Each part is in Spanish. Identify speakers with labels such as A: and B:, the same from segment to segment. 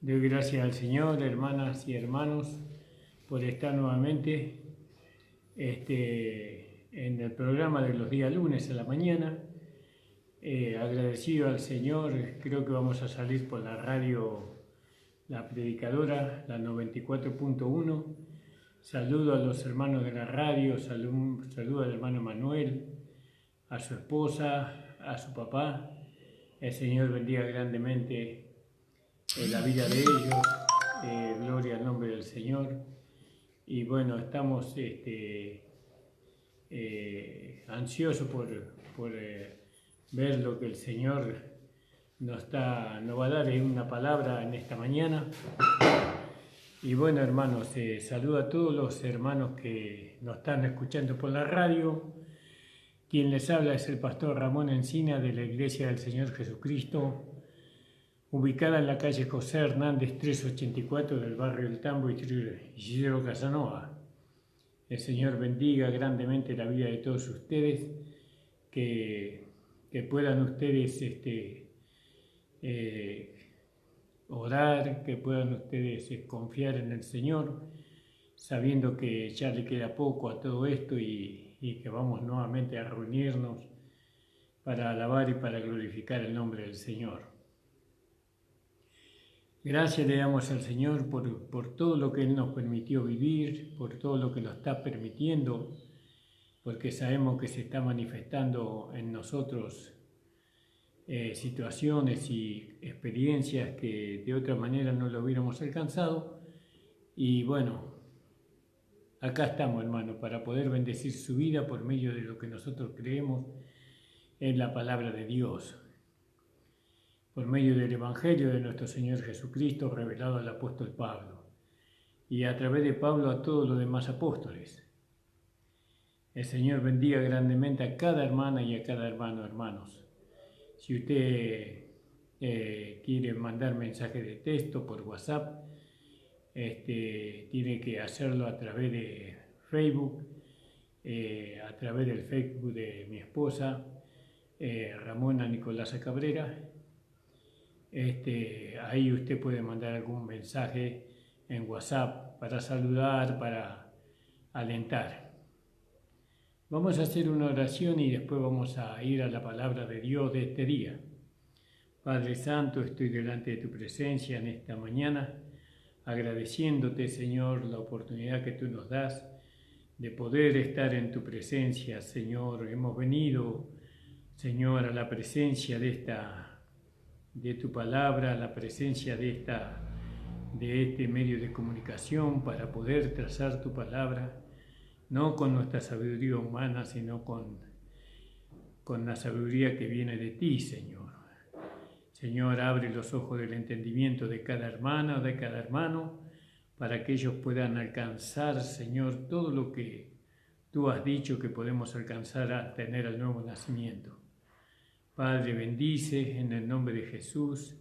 A: Doy gracias al Señor, hermanas y hermanos, por estar nuevamente en el programa de los días lunes a la mañana. Agradecido al Señor, creo que vamos a salir por la radio La Predicadora, la 94.1. Saludo a los hermanos de la radio, saludo al hermano Manuel, a su esposa, a su papá. El Señor bendiga grandemente la vida de ellos, gloria al nombre del Señor. Y bueno, estamos ansiosos por ver lo que el Señor nos va a dar en una palabra en esta mañana. Y bueno, hermanos, saludo a todos los hermanos que nos están escuchando por la radio. Quien les habla es el pastor Ramón Encina de la Iglesia del Señor Jesucristo, ubicada en la calle José Hernández 384 del barrio El Tambo, Isidro Casanova. El Señor bendiga grandemente la vida de todos ustedes, que puedan ustedes orar, que puedan ustedes confiar en el Señor, sabiendo que ya le queda poco a todo esto y que vamos nuevamente a reunirnos para alabar y para glorificar el nombre del Señor. Gracias le damos al Señor por todo lo que Él nos permitió vivir, por todo lo que nos está permitiendo, porque sabemos que se está manifestando en nosotros situaciones y experiencias que de otra manera no lo hubiéramos alcanzado. Y bueno, acá estamos, hermano, para poder bendecir su vida por medio de lo que nosotros creemos en la palabra de Dios, por medio del Evangelio de nuestro Señor Jesucristo revelado al apóstol Pablo, y a través de Pablo a todos los demás apóstoles. El Señor bendiga grandemente a cada hermana y a cada hermano, hermanos. Si usted quiere mandar mensaje de texto por WhatsApp, tiene que hacerlo a través de Facebook, a través del Facebook de mi esposa, Ramona Nicolasa Cabrera. Ahí usted puede mandar algún mensaje en WhatsApp para saludar, para alentar. Vamos a hacer una oración y después vamos a ir a la palabra de Dios de este día. Padre Santo, estoy delante de tu presencia en esta mañana, agradeciéndote, Señor, la oportunidad que tú nos das de poder estar en tu presencia, Señor. Hemos venido, Señor, a la presencia de tu palabra, a la presencia de este medio de comunicación para poder trazar tu palabra, no con nuestra sabiduría humana, sino con la sabiduría que viene de ti, Señor. Señor, abre los ojos del entendimiento de cada hermana, de cada hermano, para que ellos puedan alcanzar, Señor, todo lo que tú has dicho que podemos alcanzar a tener el nuevo nacimiento. Padre, bendice en el nombre de Jesús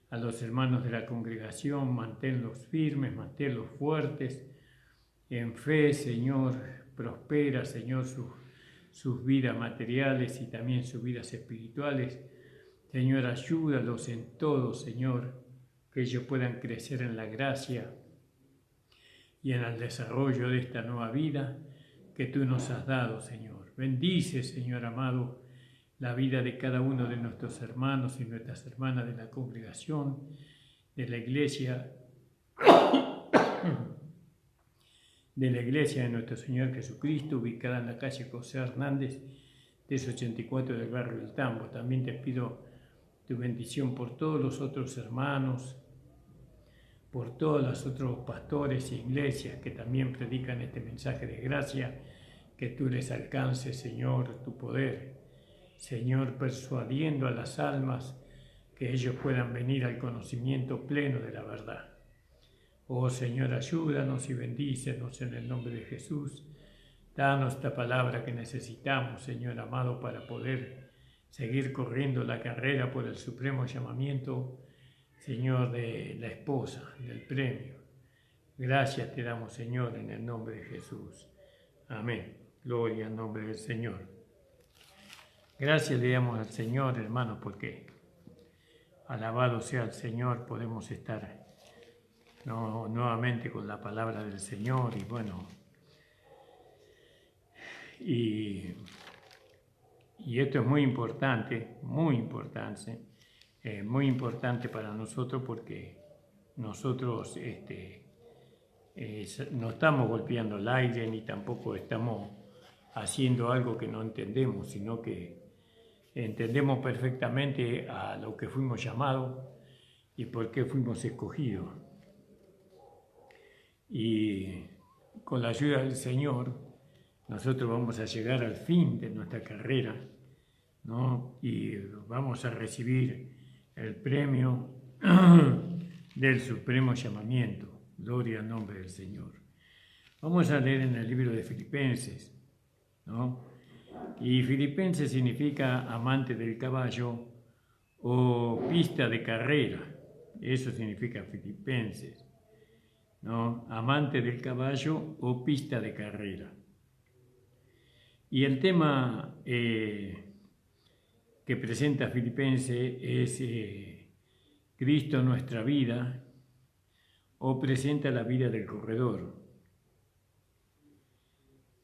A: a los hermanos de la congregación, manténlos firmes, manténlos fuertes en fe, Señor. Prospera, Señor, sus vidas materiales y también sus vidas espirituales. Señor, ayúdalos en todo, Señor, que ellos puedan crecer en la gracia y en el desarrollo de esta nueva vida que tú nos has dado, Señor. Bendice, Señor amado, la vida de cada uno de nuestros hermanos y nuestras hermanas de la congregación, de la iglesia, de nuestro Señor Jesucristo, ubicada en la calle José Hernández 384 del barrio El Tambo. También te pido tu bendición por todos los otros hermanos, por todos los otros pastores e iglesias que también predican este mensaje de gracia, que tú les alcances, Señor, tu poder, Señor, persuadiendo a las almas que ellos puedan venir al conocimiento pleno de la verdad. Oh Señor, ayúdanos y bendícenos en el nombre de Jesús. Danos esta palabra que necesitamos, Señor amado, para poder seguir corriendo la carrera por el supremo llamamiento, Señor, de la esposa, del premio. Gracias te damos, Señor, en el nombre de Jesús. Amén. Gloria al nombre del Señor. Gracias le damos al Señor, hermanos, porque alabado sea el Señor, podemos estar ¿no? Nuevamente con la palabra del Señor y bueno, y esto es muy importante para nosotros porque nosotros no estamos golpeando el aire ni tampoco estamos haciendo algo que no entendemos, sino que entendemos perfectamente a lo que fuimos llamados y por qué fuimos escogidos. Y con la ayuda del Señor, nosotros vamos a llegar al fin de nuestra carrera, ¿no? Y vamos a recibir el premio del supremo llamamiento. Gloria al nombre del Señor. Vamos a leer en el libro de Filipenses, ¿no? Y Filipenses significa amante del caballo o pista de carrera. Eso significa Filipenses, ¿no? Amante del caballo o pista de carrera. Y el tema que presenta Filipenses es Cristo nuestra vida, o presenta la vida del corredor.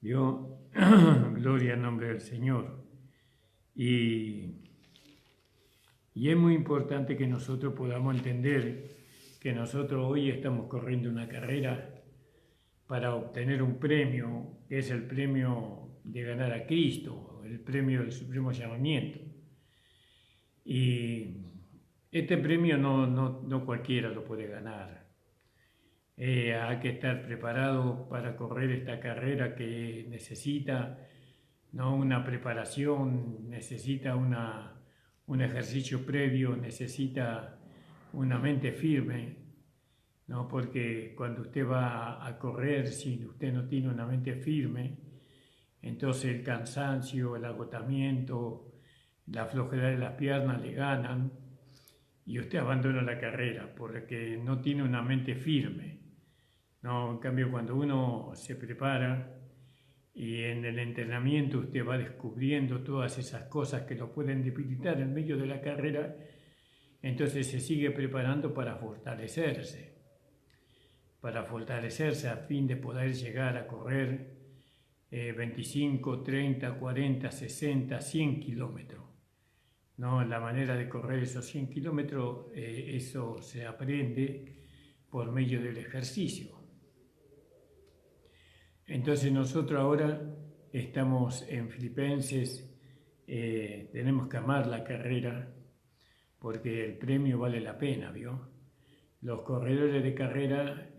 A: ¿Vio? Gloria al nombre del Señor. Y es muy importante que nosotros podamos entender que nosotros hoy estamos corriendo una carrera para obtener un premio, que es el premio de ganar a Cristo, el premio del supremo llamamiento. Y este premio no cualquiera lo puede ganar. Hay que estar preparado para correr esta carrera que necesita, ¿no?, una preparación, necesita un ejercicio previo, necesita una mente firme, ¿no? Porque cuando usted va a correr, si usted no tiene una mente firme, entonces el cansancio, el agotamiento, la flojera de las piernas le ganan y usted abandona la carrera porque no tiene una mente firme. No, en cambio, cuando uno se prepara y en el entrenamiento usted va descubriendo todas esas cosas que lo pueden debilitar en medio de la carrera, entonces se sigue preparando para fortalecerse a fin de poder llegar a correr 25, 30, 40, 60, 100 kilómetros. ¿No? La manera de correr esos 100 kilómetros, eso se aprende por medio del ejercicio. Entonces nosotros ahora estamos en Filipenses, tenemos que amar la carrera porque el premio vale la pena, ¿vio? Los corredores de carrera,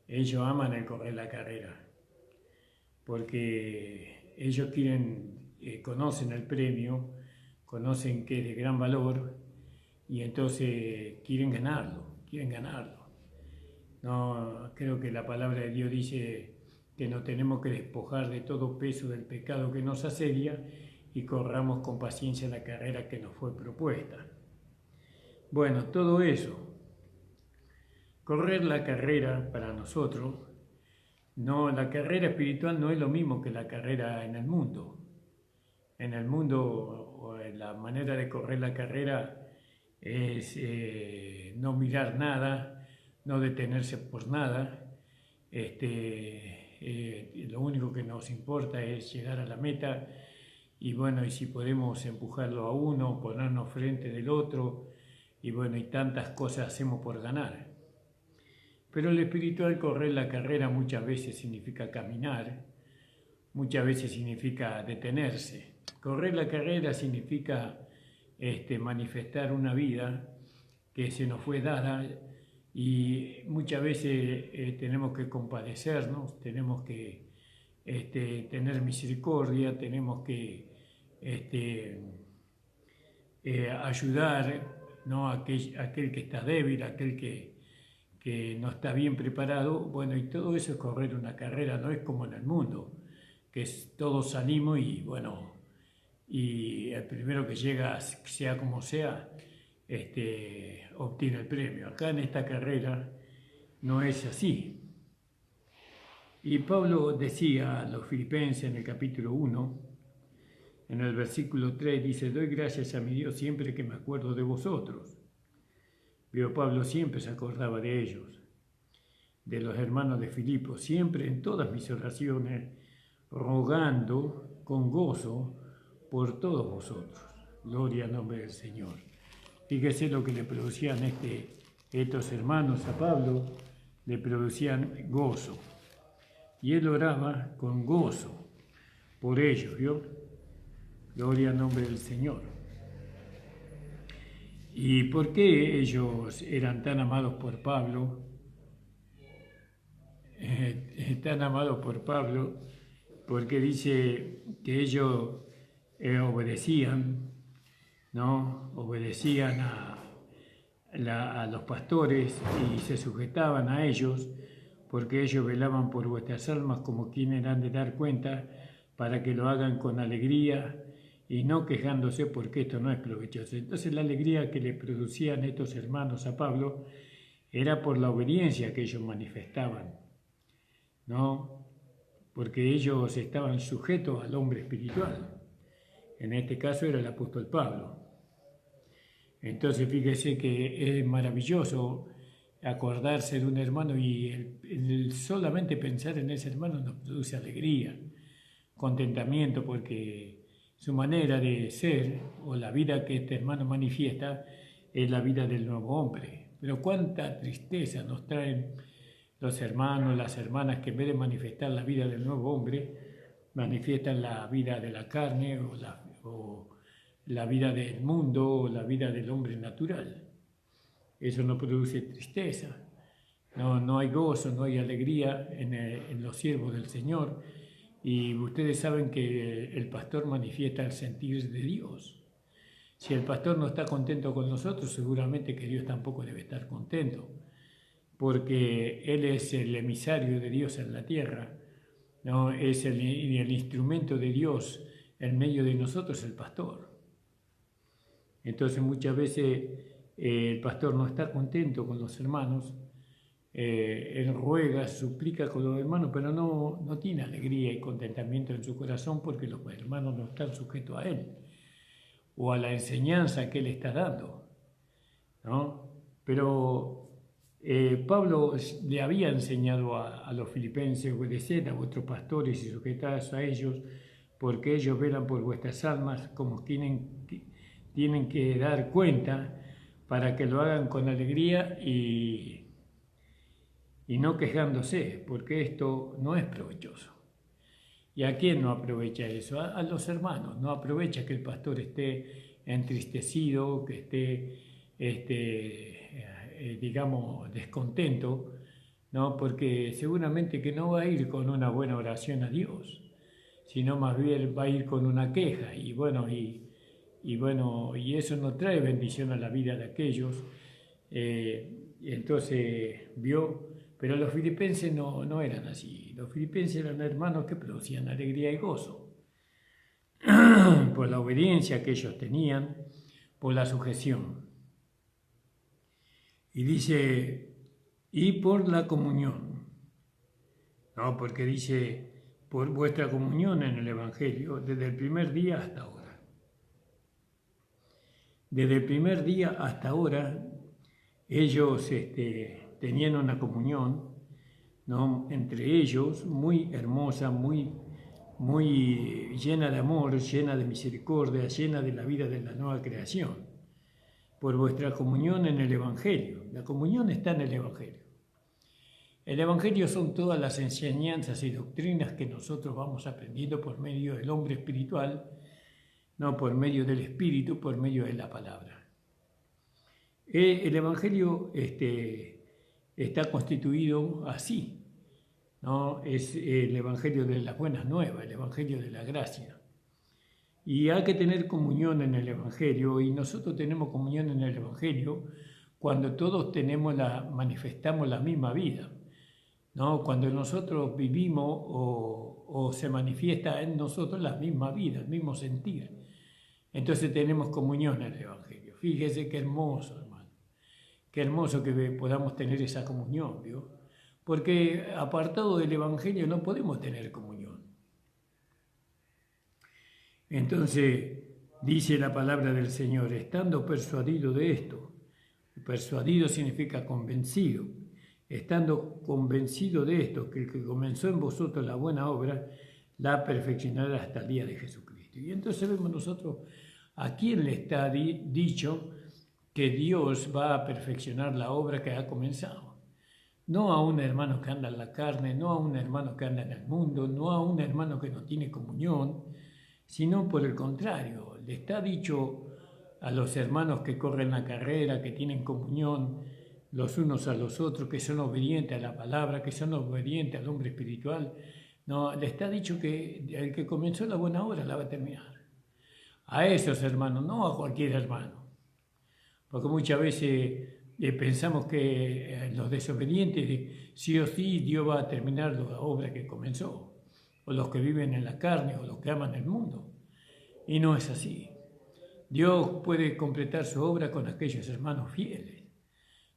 A: ellos aman el correr la carrera porque ellos conocen el premio, conocen que es de gran valor y entonces quieren ganarlo. No, creo que la palabra de Dios dice que nos tenemos que despojar de todo peso del pecado que nos asedia y corramos con paciencia la carrera que nos fue propuesta. Bueno, todo eso, correr la carrera para nosotros, la carrera espiritual no es lo mismo que la carrera en el mundo. En el mundo, la manera de correr la carrera es no mirar nada, no detenerse por nada. Lo único que nos importa es llegar a la meta y bueno, y si podemos empujarlo a uno, ponernos frente del otro y bueno, y tantas cosas hacemos por ganar. Pero el espiritual, correr la carrera, muchas veces significa caminar, muchas veces significa detenerse. Correr la carrera significa manifestar una vida que se nos fue dada y muchas veces tenemos que compadecernos, tenemos que tener misericordia, tenemos que ayudar, ¿no?, a aquel que está débil, a aquel que no está bien preparado. Bueno, y todo eso es correr una carrera, no es como en el mundo, que todos salimos y bueno, y el primero que llega, sea como sea, obtiene el premio. Acá en esta carrera no es así. Y Pablo decía a los filipenses en el capítulo 1, en el versículo 3, dice: doy gracias a mi Dios siempre que me acuerdo de vosotros. Vio, Pablo siempre se acordaba de ellos, de los hermanos de Filipo, siempre en todas mis oraciones, rogando con gozo por todos vosotros. Gloria al nombre del Señor. Fíjese lo que le producían estos hermanos a Pablo, le producían gozo. Y él oraba con gozo por ellos, ¿vio? Gloria al nombre del Señor. ¿Y por qué ellos eran tan amados por Pablo? Tan amados por Pablo porque dice que ellos obedecían, ¿no? Obedecían a los pastores y se sujetaban a ellos, porque ellos velaban por vuestras almas como quienes han de dar cuenta, para que lo hagan con alegría y no quejándose, porque esto no es provechoso. Entonces la alegría que le producían estos hermanos a Pablo era por la obediencia que ellos manifestaban, ¿no? Porque ellos estaban sujetos al hombre espiritual. En este caso era el apóstol Pablo. Entonces fíjese que es maravilloso acordarse de un hermano y el solamente pensar en ese hermano nos produce alegría, contentamiento, porque su manera de ser o la vida que este hermano manifiesta es la vida del nuevo hombre. Pero cuánta tristeza nos traen los hermanos, las hermanas, que en vez de manifestar la vida del nuevo hombre, manifiestan la vida de la carne o la vida del mundo o la vida del hombre natural. Eso no produce tristeza, no hay gozo, no hay alegría en los siervos del Señor. Y ustedes saben que el pastor manifiesta el sentir de Dios. Si el pastor no está contento con nosotros, seguramente que Dios tampoco debe estar contento, porque Él es el emisario de Dios en la tierra, ¿no? Es el instrumento de Dios en medio de nosotros, el pastor. Entonces muchas veces el pastor no está contento con los hermanos, él ruega, suplica con los hermanos, pero no tiene alegría y contentamiento en su corazón, porque los hermanos no están sujetos a él o a la enseñanza que él está dando, ¿no? Pero Pablo le había enseñado a los filipenses obedecer a vuestros pastores y sujetados a ellos, porque ellos velan por vuestras almas como tienen que dar cuenta, para que lo hagan con alegría y no quejándose, porque esto no es provechoso. ¿Y a quién no aprovecha eso? A los hermanos. No aprovecha que el pastor esté entristecido, que esté, digamos, descontento, ¿no? Porque seguramente que no va a ir con una buena oración a Dios, sino más bien va a ir con una queja. Y eso no trae bendición a la vida de aquellos. Entonces vio. Pero los filipenses no eran así. Los filipenses eran hermanos que producían alegría y gozo por la obediencia que ellos tenían, por la sujeción. Y dice, y por la comunión. No, porque dice, por vuestra comunión en el Evangelio, desde el primer día hasta ahora. Desde el primer día hasta ahora, ellos tenían una comunión, ¿no?, entre ellos muy hermosa, muy llena de amor, llena de misericordia, llena de la vida de la nueva creación, por vuestra comunión en el Evangelio. La comunión está en el Evangelio. El Evangelio son todas las enseñanzas y doctrinas que nosotros vamos aprendiendo por medio del hombre espiritual, no por medio del Espíritu, por medio de la palabra. El Evangelio está constituido así, ¿no? Es el Evangelio de las buenas nuevas, el Evangelio de la gracia. Y hay que tener comunión en el Evangelio, y nosotros tenemos comunión en el Evangelio cuando todos manifestamos la misma vida, ¿no? Cuando nosotros vivimos o se manifiesta en nosotros la misma vida, el mismo sentir. Entonces tenemos comunión en el Evangelio. Fíjese qué hermoso, hermano. Qué hermoso que podamos tener esa comunión, ¿vio? Porque apartado del Evangelio no podemos tener comunión. Entonces, dice la palabra del Señor, estando persuadido de esto, Persuadido significa convencido. Estando convencido de esto, que el que comenzó en vosotros la buena obra, la perfeccionará hasta el día de Jesucristo. Y entonces vemos nosotros a quién le está dicho que Dios va a perfeccionar la obra que ha comenzado. No a un hermano que anda en la carne, no a un hermano que anda en el mundo, no a un hermano que no tiene comunión, sino por el contrario, le está dicho a los hermanos que corren la carrera, que tienen comunión los unos a los otros, que son obedientes a la palabra, que son obedientes al hombre espiritual. No, le está dicho que el que comenzó la buena obra la va a terminar. A esos hermanos, no a cualquier hermano. Porque muchas veces pensamos que los desobedientes, sí o sí, Dios va a terminar la obra que comenzó. O los que viven en la carne, o los que aman el mundo. Y no es así. Dios puede completar su obra con aquellos hermanos fieles,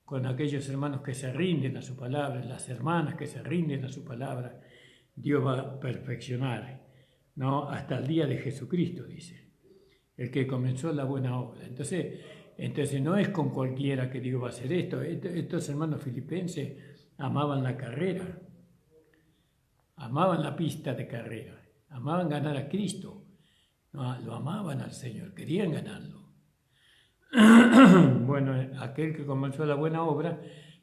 A: con aquellos hermanos que se rinden a su palabra, las hermanas que se rinden a su palabra. Dios va a perfeccionar, ¿no? Hasta el día de Jesucristo, dice, el que comenzó la buena obra. Entonces no es con cualquiera que Dios va a hacer esto. Estos hermanos filipenses amaban la carrera, amaban la pista de carrera, amaban ganar a Cristo. No, lo amaban al Señor, querían ganarlo. Bueno, aquel que comenzó la buena obra,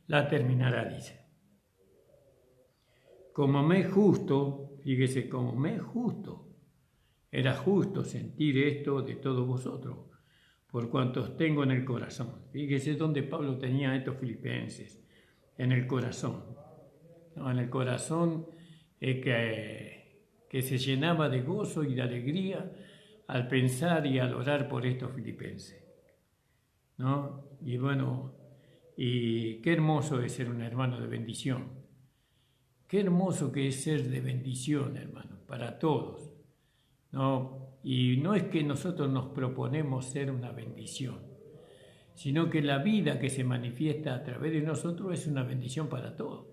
A: la terminará, dice. Como me es justo, fíjese, como me es justo, era justo sentir esto de todos vosotros, por cuanto os tengo en el corazón. Fíjese dónde Pablo tenía a estos filipenses, en el corazón. No, en el corazón que se llenaba de gozo y de alegría al pensar y al orar por estos filipenses, ¿no? Y bueno, y qué hermoso es ser un hermano de bendición. Qué hermoso que es ser de bendición, hermano, para todos, ¿no? Y no es que nosotros nos proponemos ser una bendición, sino que la vida que se manifiesta a través de nosotros es una bendición para todos.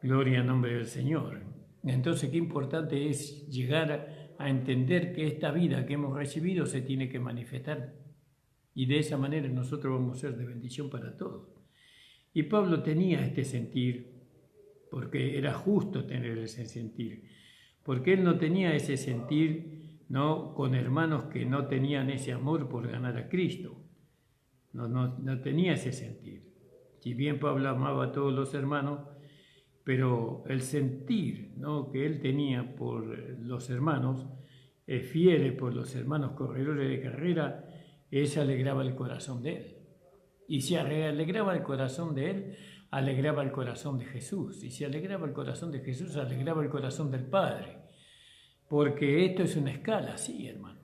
A: Gloria al nombre del Señor. Entonces, qué importante es llegar a entender que esta vida que hemos recibido se tiene que manifestar. Y de esa manera nosotros vamos a ser de bendición para todos. Y Pablo tenía este sentir, porque era justo tener ese sentir. Porque él no tenía ese sentir, ¿no?, con hermanos que no tenían ese amor por ganar a Cristo. No tenía ese sentir. Si bien Pablo amaba a todos los hermanos, pero el sentir, ¿no?, que él tenía por los hermanos fieles, por los hermanos corredores de carrera, eso alegraba el corazón de él. Y si alegraba el corazón de él, alegraba el corazón de Jesús. Y si alegraba el corazón de Jesús, alegraba el corazón del Padre. Porque esto es una escala, sí, hermano.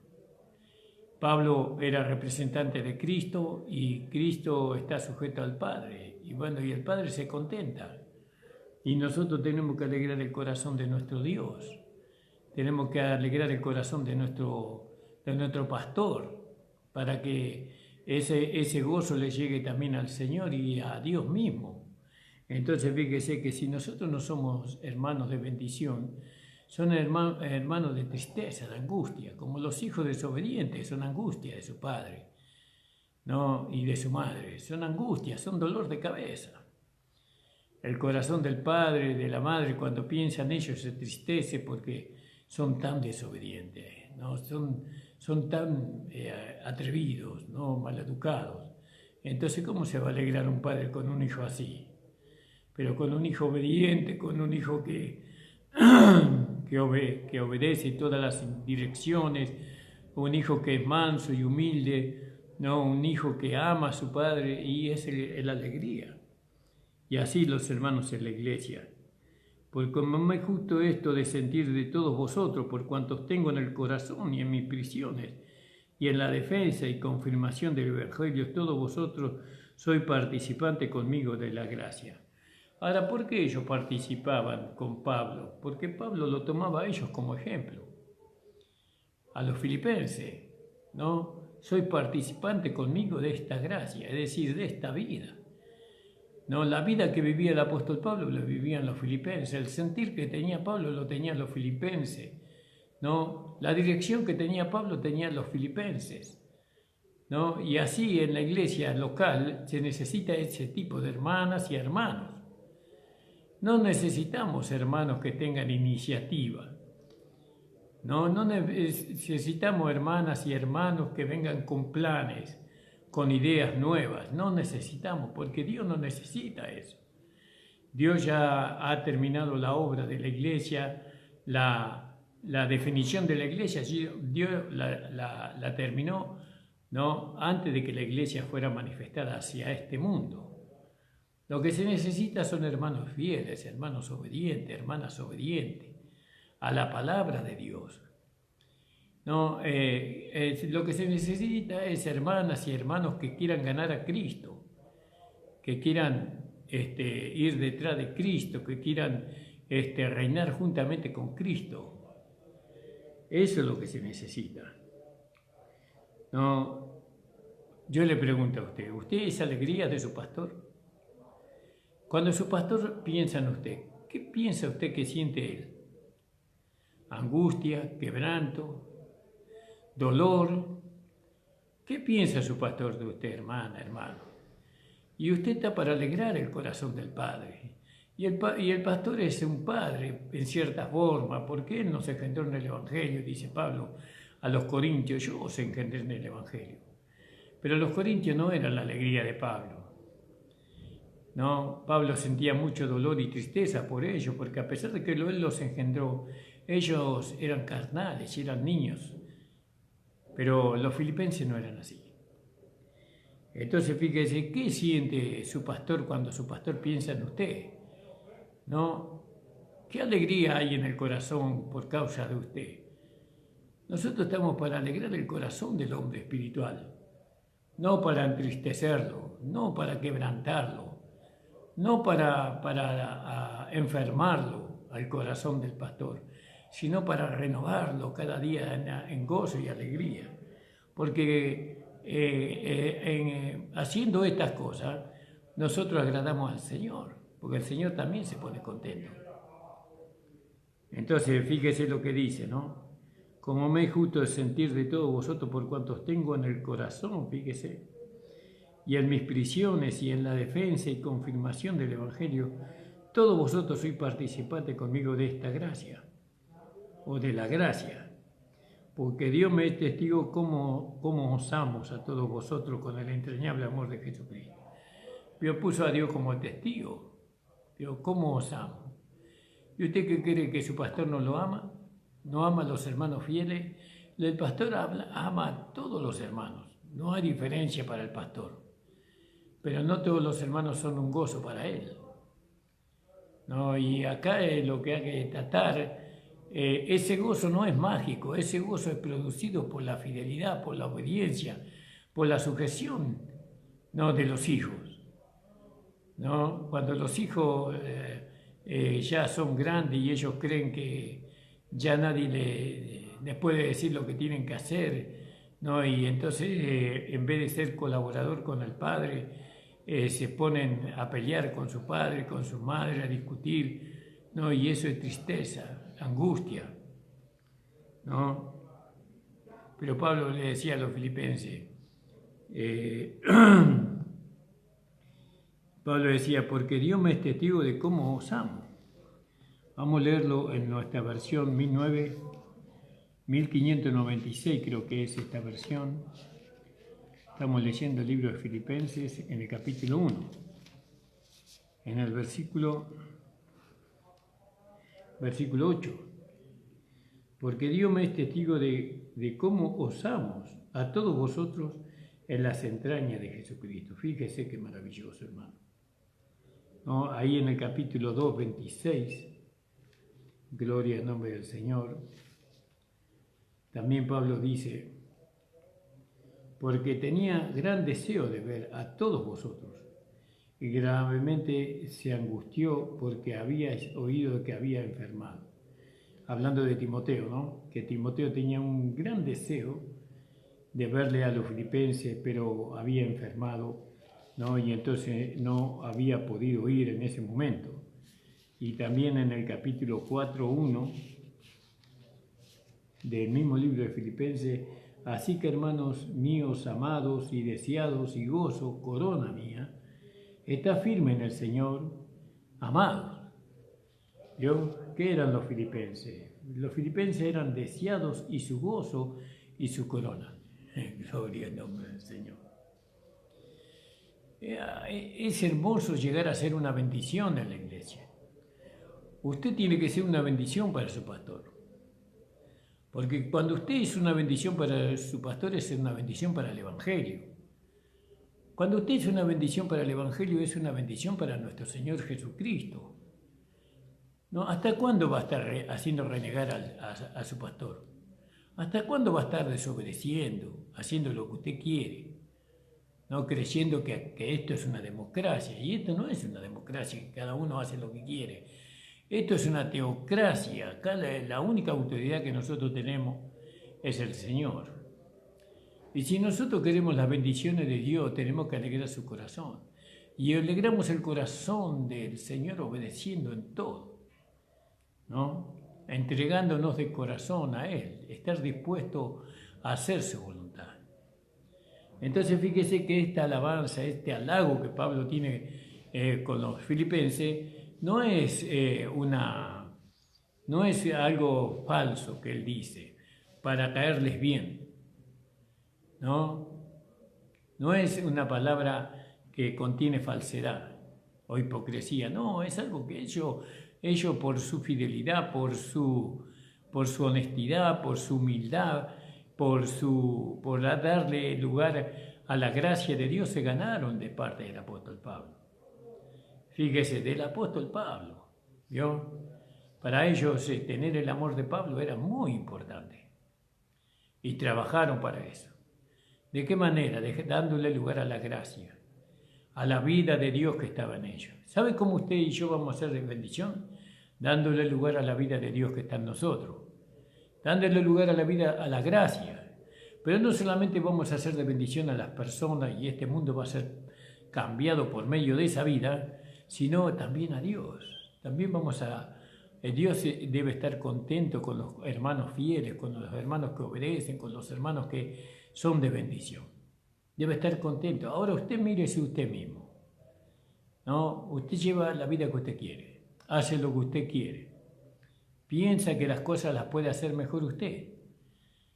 A: Pablo era representante de Cristo y Cristo está sujeto al Padre. Y bueno, y el Padre se contenta. Y nosotros tenemos que alegrar el corazón de nuestro Dios. Tenemos que alegrar el corazón de nuestro pastor para que ese gozo le llegue también al Señor y a Dios mismo. Entonces fíjese que si nosotros no somos hermanos de bendición, son hermanos de tristeza, de angustia, como los hijos desobedientes son angustia de su padre, ¿no?, y de su madre. Son angustia, son dolor de cabeza. El corazón del padre, de la madre, cuando piensan ellos, se entristece porque son tan desobedientes, ¿no? Son tan atrevidos, ¿no?, maleducados. Entonces, ¿cómo se va a alegrar un padre con un hijo así? Pero con un hijo obediente, con un hijo que obedece todas las direcciones, un hijo que es manso y humilde, ¿no?, un hijo que ama a su padre, y es la alegría. Y así los hermanos en la iglesia. Porque como me es justo esto de sentir de todos vosotros, por cuantos tengo en el corazón y en mis prisiones, y en la defensa y confirmación del Evangelio, todos vosotros sois participantes conmigo de la gracia. Ahora, ¿por qué ellos participaban con Pablo? Porque Pablo lo tomaba a ellos como ejemplo. A los filipenses, ¿no? Soy participante conmigo de esta gracia, es decir, de esta vida. No, la vida que vivía el apóstol Pablo lo vivían los filipenses. El sentir que tenía Pablo lo tenían los filipenses. ¿No? La dirección que tenía Pablo tenían los filipenses. ¿no? Y así en la iglesia local se necesita ese tipo de hermanas y hermanos. No necesitamos hermanos que tengan iniciativa. No necesitamos hermanas y hermanos que vengan con planes, con ideas nuevas. No necesitamos, porque Dios no necesita eso. Dios ya ha terminado la obra de la iglesia, la definición de la iglesia, Dios la terminó, ¿no? Antes de que la iglesia fuera manifestada hacia este mundo. Lo que se necesita son hermanos fieles, hermanos obedientes, hermanas obedientes a la palabra de Dios. ¿No? Lo que se necesita es hermanas y hermanos que quieran ganar a Cristo, que quieran ir detrás de Cristo, que quieran reinar juntamente con Cristo. Eso es lo que se necesita. ¿No? Yo le pregunto a usted, ¿usted es alegría de su pastor? Cuando su pastor piensa en usted, ¿qué piensa usted que siente él? Angustia, quebranto, dolor. ¿Qué piensa su pastor de usted, hermana, hermano? Y usted está para alegrar el corazón del Padre. Y el pastor es un padre, en cierta forma, porque él nos engendró en el Evangelio, dice Pablo a los corintios, yo os engendré en el Evangelio. Pero los corintios no eran la alegría de Pablo. No, Pablo sentía mucho dolor y tristeza por ellos, porque a pesar de que él los engendró, ellos eran carnales, eran niños. Pero los filipenses no eran así. Entonces fíjese, ¿qué siente su pastor cuando su pastor piensa en usted? ¿No? ¿Qué alegría hay en el corazón por causa de usted? Nosotros estamos para alegrar el corazón del hombre espiritual, no para entristecerlo, no para quebrantarlo, no para enfermarlo al corazón del pastor, sino para renovarlo cada día en gozo y alegría. Porque haciendo estas cosas, nosotros agradamos al Señor, porque el Señor también se pone contento. Entonces, fíjese lo que dice, ¿no? Como me es justo el sentir de todos vosotros por cuantos tengo en el corazón, fíjese, y en mis prisiones y en la defensa y confirmación del Evangelio, todos vosotros sois participantes conmigo de esta gracia, o de la gracia, porque Dios me es testigo cómo os amo a todos vosotros con el entrañable amor de Jesucristo. Dios puso a Dios como testigo, pero ¿cómo os amo? ¿Y usted qué cree, que su pastor no lo ama? ¿No ama a los hermanos fieles? El pastor ama a todos los hermanos, no hay diferencia para el pastor, pero no todos los hermanos son un gozo para él. No, y acá es lo que hay que tratar. Ese gozo no es mágico, ese gozo es producido por la fidelidad, por la obediencia, por la sujeción, ¿no?, de los hijos. ¿No? Cuando los hijos ya son grandes y ellos creen que ya nadie les puede decir lo que tienen que hacer, ¿no? Y entonces en vez de ser colaborador con el padre, se ponen a pelear con su padre, con su madre, a discutir, ¿no? Y eso es tristeza, angustia, ¿no? Pero Pablo le decía a los filipenses, Pablo decía, porque Dios me es testigo de cómo os amo. Vamos a leerlo en nuestra versión 1596, creo que es esta versión. Estamos leyendo el libro de Filipenses en el capítulo 1, en el versículo 8. Porque Dios me es testigo de cómo os amo a todos vosotros en las entrañas de Jesucristo. Fíjese qué maravilloso, hermano. ¿No? Ahí en el capítulo 2, 26, gloria al nombre del Señor, también Pablo dice, porque tenía gran deseo de ver a todos vosotros, y gravemente se angustió porque habíais oído que había enfermado. Hablando de Timoteo, ¿no? Que Timoteo tenía un gran deseo de verle a los filipenses, pero había enfermado, ¿no? Y entonces no había podido ir en ese momento. Y también en el capítulo 4:1 del mismo libro de Filipenses Así que, hermanos míos, amados y deseados y gozo, corona mía, está firme en el Señor, amados. ¿Vio? ¿Qué eran los filipenses? Los filipenses eran deseados y su gozo y su corona. Gloria al nombre del Señor. Es hermoso llegar a ser una bendición en la iglesia. Usted tiene que ser una bendición para su pastor. Porque cuando usted es una bendición para su pastor, es una bendición para el Evangelio. Cuando usted es una bendición para el Evangelio, es una bendición para nuestro Señor Jesucristo. ¿No? ¿Hasta cuándo va a estar haciendo renegar a su pastor? ¿Hasta cuándo va a estar desobedeciendo, haciendo lo que usted quiere? ¿No? Creyendo que esto es una democracia. Y esto no es una democracia, que cada uno hace lo que quiere. Esto es una teocracia. Acá la única autoridad que nosotros tenemos es el Señor. Y si nosotros queremos las bendiciones de Dios, tenemos que alegrar su corazón. Y alegramos el corazón del Señor obedeciendo en todo, ¿no? Entregándonos de corazón a Él, estar dispuesto a hacer su voluntad. Entonces fíjese que esta alabanza, este halago que Pablo tiene con los filipenses, no es algo falso que él dice para caerles bien, ¿no? No es una palabra que contiene falsedad o hipocresía, no, es algo que ellos por su fidelidad, por su honestidad, por su humildad, por darle lugar a la gracia de Dios, se ganaron de parte del apóstol Pablo. Fíjese, del apóstol Pablo, ¿vio? Para ellos tener el amor de Pablo era muy importante y trabajaron para eso. ¿De qué manera? Dándole lugar a la gracia, a la vida de Dios que estaba en ellos. ¿Sabe cómo usted y yo vamos a ser de bendición? Dándole lugar a la vida de Dios que está en nosotros, dándole lugar a la vida, a la gracia. Pero no solamente vamos a ser de bendición a las personas y este mundo va a ser cambiado por medio de esa vida, sino también a Dios. También Dios debe estar contento con los hermanos fieles, con los hermanos que obedecen, con los hermanos que son de bendición. Debe estar contento. Ahora usted mírese usted mismo, ¿no? Usted lleva la vida que usted quiere, hace lo que usted quiere, piensa que las cosas las puede hacer mejor usted.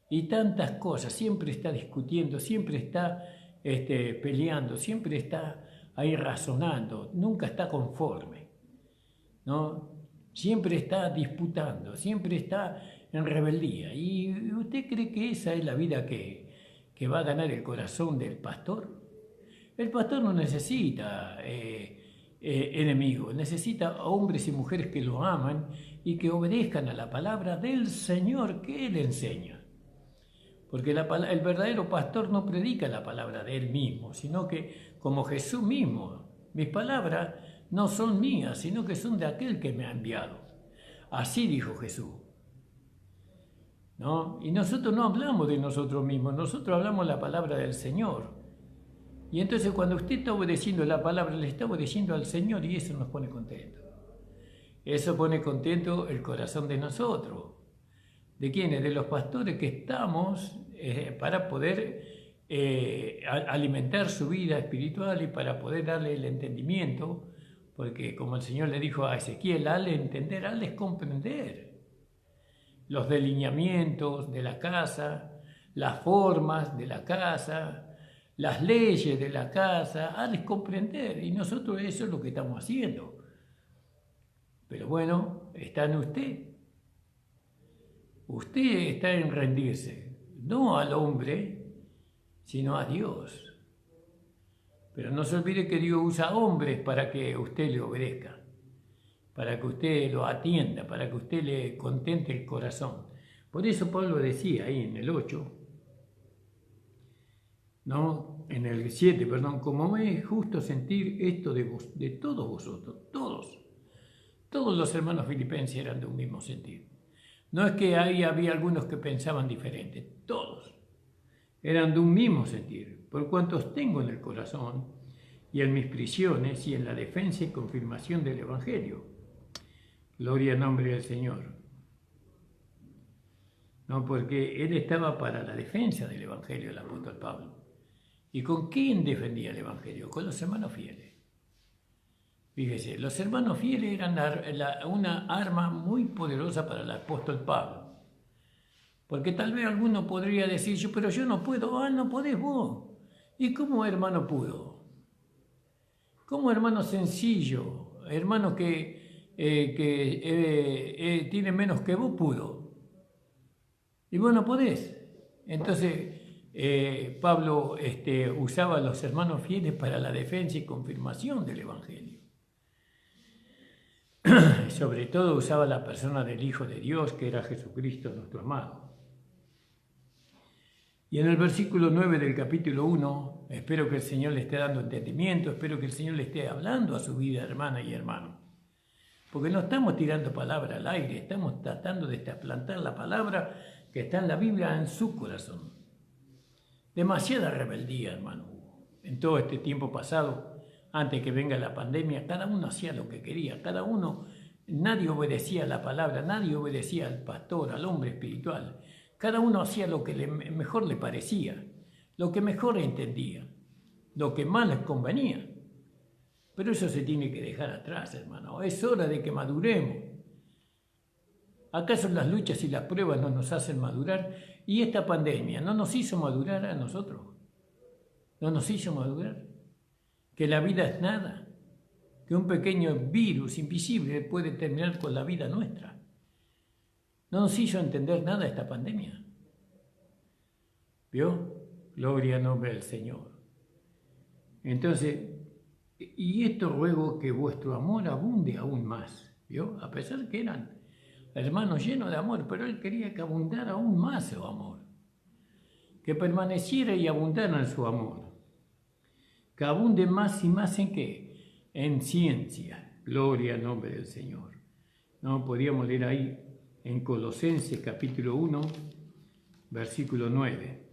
A: Y tantas cosas, siempre está discutiendo, siempre está peleando, siempre está ahí razonando, nunca está conforme, ¿no? Siempre está disputando, siempre está en rebeldía. ¿Y usted cree que esa es la vida que va a ganar el corazón del pastor? El pastor no necesita enemigos, necesita hombres y mujeres que lo aman y que obedezcan a la palabra del Señor que Él enseña. Porque el verdadero pastor no predica la palabra de él mismo, sino que como Jesús mismo, mis palabras no son mías, sino que son de aquel que me ha enviado. Así dijo Jesús, ¿no? Y nosotros no hablamos de nosotros mismos, nosotros hablamos la palabra del Señor. Y entonces cuando usted está obedeciendo la palabra, le está obedeciendo al Señor y eso nos pone contentos. Eso pone contento el corazón de nosotros. ¿De quiénes? De los pastores que estamos para poder alimentar su vida espiritual y para poder darle el entendimiento, porque como el Señor le dijo a Ezequiel, hazle entender, hazles comprender los delineamientos de la casa, las formas de la casa, las leyes de la casa, hazles comprender. Y nosotros eso es lo que estamos haciendo. Pero bueno, está en usted. Usted está en rendirse, no al hombre, sino a Dios. Pero no se olvide que Dios usa hombres para que usted le obedezca, para que usted lo atienda, para que usted le contente el corazón. Por eso Pablo decía ahí en el 8, ¿no? En el 7, perdón, como me es justo sentir esto de todos vosotros, todos los hermanos filipenses eran de un mismo sentir. No es que ahí había algunos que pensaban diferente, todos eran de un mismo sentir, por cuantos tengo en el corazón y en mis prisiones y en la defensa y confirmación del Evangelio. Gloria al nombre del Señor. ¿no? Porque él estaba para la defensa del Evangelio, el apóstol Pablo. ¿Y con quién defendía el Evangelio? Con los hermanos fieles. Fíjese, los hermanos fieles eran una arma muy poderosa para el apóstol Pablo. Porque tal vez alguno podría decir, pero yo no puedo. Ah, no podés vos. ¿Y cómo hermano pudo? ¿Cómo hermano sencillo, hermano que tiene menos que vos pudo? Y vos no podés. Entonces, Pablo usaba a los hermanos fieles para la defensa y confirmación del Evangelio. Sobre todo usaba la persona del Hijo de Dios, que era Jesucristo nuestro amado. Y en el versículo 9 del capítulo 1, espero que el Señor le esté dando entendimiento, espero que el Señor le esté hablando a su vida, hermana y hermano. Porque no estamos tirando palabra al aire, estamos tratando de plantar la palabra que está en la Biblia en su corazón. Demasiada rebeldía, hermano. En todo este tiempo pasado, antes que venga la pandemia, cada uno hacía lo que quería, nadie obedecía a la palabra, nadie obedecía al pastor, al hombre espiritual. Cada uno hacía lo que mejor le parecía, lo que mejor entendía, lo que más les convenía. Pero eso se tiene que dejar atrás, hermano. Es hora de que maduremos. ¿Acaso las luchas y las pruebas no nos hacen madurar? Y esta pandemia no nos hizo madurar a nosotros. No nos hizo madurar. Que la vida es nada. Que un pequeño virus invisible puede terminar con la vida nuestra. No nos hizo entender nada esta pandemia. ¿Vio? Gloria al nombre del Señor. Entonces, y esto ruego que vuestro amor abunde aún más. ¿Vio? A pesar que eran hermanos llenos de amor, pero él quería que abundara aún más su amor. Que permaneciera y abundara en su amor. Que abunde más y más ¿en qué? En ciencia. Gloria al nombre del Señor. No podíamos leer ahí en Colosenses capítulo 1, versículo 9,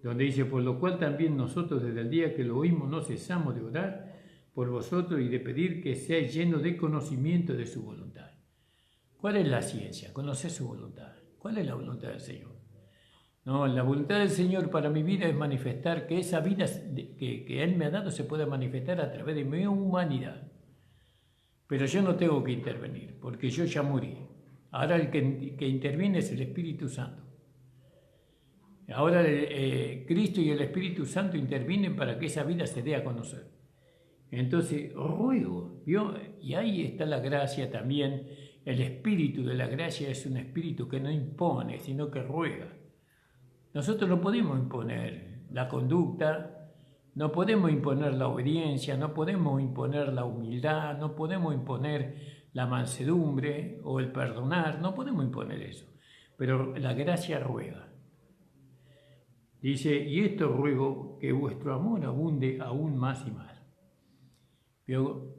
A: donde dice, por lo cual también nosotros desde el día que lo oímos no cesamos de orar por vosotros y de pedir que seáis llenos de conocimiento de su voluntad. ¿Cuál es la ciencia? Conocer su voluntad. ¿Cuál es la voluntad del Señor? No, la voluntad del Señor para mi vida es manifestar que esa vida que Él me ha dado se pueda manifestar a través de mi humanidad. Pero yo no tengo que intervenir, porque yo ya morí. Ahora el que interviene es el Espíritu Santo. Ahora Cristo y el Espíritu Santo intervienen para que esa vida se dé a conocer. Entonces, ruego, ¿vio? Y ahí está la gracia también. El espíritu de la gracia es un espíritu que no impone, sino que ruega. Nosotros no podemos imponer la conducta, no podemos imponer la obediencia, no podemos imponer la humildad, no podemos imponer la mansedumbre o el perdonar, no podemos imponer eso. Pero la gracia ruega. Dice, y esto ruego que vuestro amor abunde aún más y más.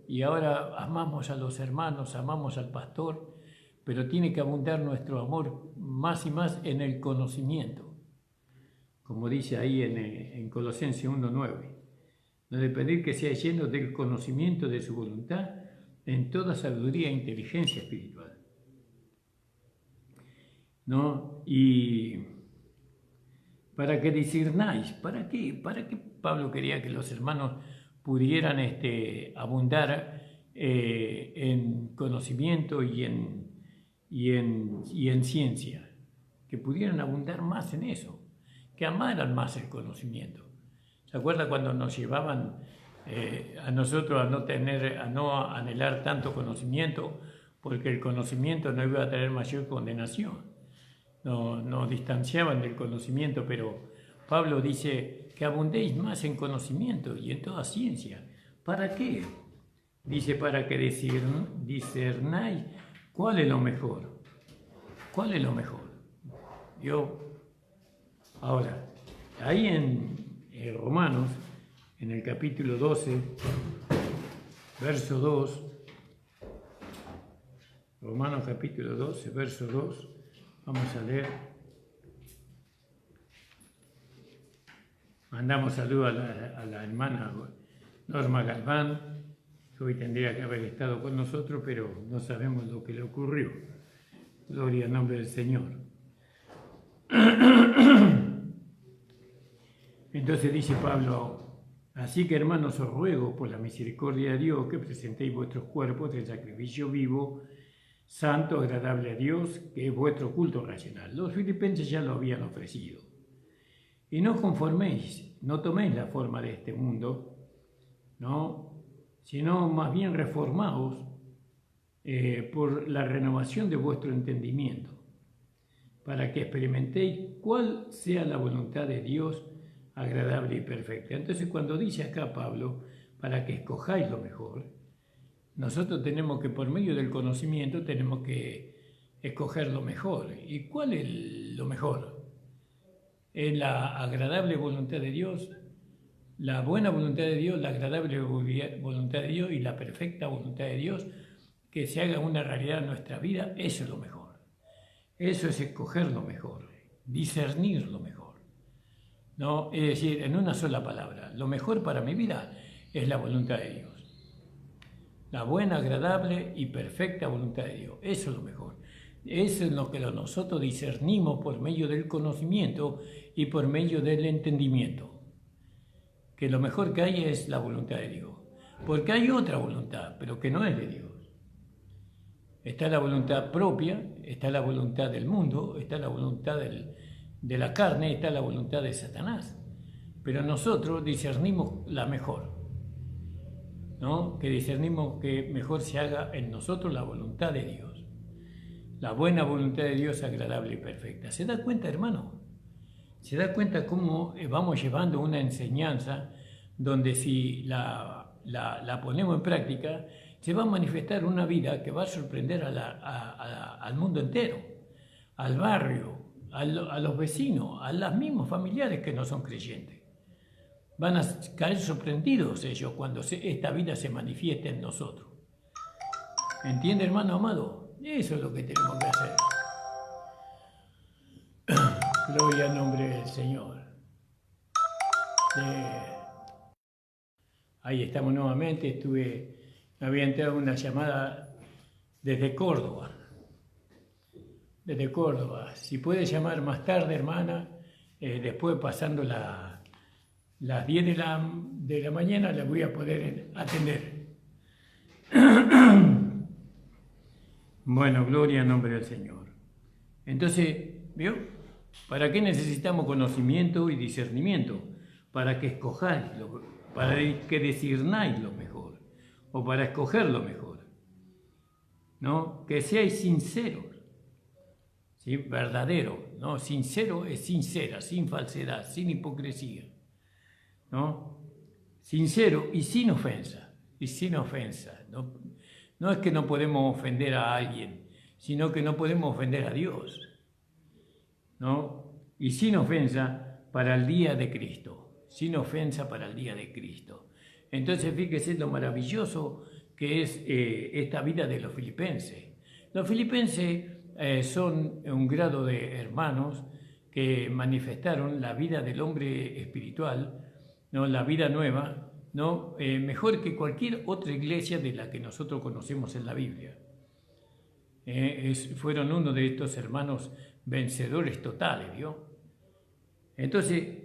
A: Y ahora amamos a los hermanos, amamos al pastor, pero tiene que abundar nuestro amor más y más en el conocimiento. Como dice ahí en Colosenses 1:9. No de pedir que sea lleno del conocimiento de su voluntad en toda sabiduría e inteligencia espiritual. ¿No? Y para que discernáis, ¿para qué? ¿Para qué Pablo quería que los hermanos pudieran abundar en conocimiento y en ciencia? Que pudieran abundar más en eso, que amaran más el conocimiento. ¿Se acuerda cuando nos llevaban a nosotros a no anhelar tanto conocimiento? Porque el conocimiento no iba a traer mayor condenación. Nos distanciaban del conocimiento, pero Pablo dice que abundéis más en conocimiento y en toda ciencia. ¿Para qué? Dice, para que discernáis cuál es lo mejor. ¿Cuál es lo mejor? Ahora, ahí en Romanos, en el capítulo 12, verso 2, Romanos capítulo 12, verso 2, vamos a leer. Mandamos saludos a la hermana Norma Galván, que hoy tendría que haber estado con nosotros, pero no sabemos lo que le ocurrió. Gloria al nombre del Señor. Entonces dice Pablo, así que hermanos os ruego por la misericordia de Dios que presentéis vuestros cuerpos en sacrificio vivo, santo, agradable a Dios, que es vuestro culto racional. Los filipenses ya lo habían ofrecido. Y no conforméis, no toméis la forma de este mundo, ¿no? Sino más bien reformaos por la renovación de vuestro entendimiento, para que experimentéis cuál sea la voluntad de Dios agradable y perfecta. Entonces, cuando dice acá Pablo, para que escojáis lo mejor, nosotros tenemos que, por medio del conocimiento, tenemos que escoger lo mejor. ¿Y cuál es lo mejor? Es la agradable voluntad de Dios, la buena voluntad de Dios, la agradable voluntad de Dios y la perfecta voluntad de Dios, que se haga una realidad en nuestra vida. Eso es lo mejor. Eso es escoger lo mejor, discernir lo mejor. ¿No? Es decir, en una sola palabra, lo mejor para mi vida es la voluntad de Dios. La buena, agradable y perfecta voluntad de Dios. Eso es lo mejor. Eso es lo que nosotros discernimos por medio del conocimiento y por medio del entendimiento. Que lo mejor que hay es la voluntad de Dios. Porque hay otra voluntad, pero que no es de Dios. Está la voluntad propia, está la voluntad del mundo, está la voluntad de la carne, está la voluntad de Satanás. Pero nosotros discernimos la mejor, ¿no? Que discernimos que mejor se haga en nosotros la voluntad de Dios. La buena voluntad de Dios agradable y perfecta. ¿Se da cuenta, hermano? ¿Se da cuenta cómo vamos llevando una enseñanza donde si la ponemos en práctica, se va a manifestar una vida que va a sorprender al mundo entero, al barrio, a los vecinos, a los mismos familiares que no son creyentes? Van a caer sorprendidos ellos cuando esta vida se manifieste en nosotros. ¿Entiende, hermano amado? Eso es lo que tenemos que hacer. Gloria al nombre del Señor. Ahí estamos nuevamente. Me había entrado una llamada desde Córdoba. Desde Córdoba. Si puede llamar más tarde, hermana, después pasando las 10 de la mañana, la voy a poder atender. Bueno, gloria al nombre del Señor. Entonces, ¿vio? ¿Para qué necesitamos conocimiento y discernimiento? Para que escojáis, para que discernáis lo mejor, o para escoger lo mejor, ¿no? Que seáis sinceros, ¿sí? Verdadero, ¿no? Sincero es sincera, sin falsedad, sin hipocresía, ¿no? Sincero y sin ofensa, ¿no? No es que no podemos ofender a alguien, sino que no podemos ofender a Dios, ¿no? Y sin ofensa para el día de Cristo, sin ofensa para el día de Cristo. Entonces fíjese lo maravilloso que es esta vida de los filipenses. Los filipenses son un grado de hermanos que manifestaron la vida del hombre espiritual, ¿no? La vida nueva, ¿no? Mejor que cualquier otra iglesia de la que nosotros conocemos en la Biblia. Fueron uno de estos hermanos vencedores totales, ¿vio? Entonces,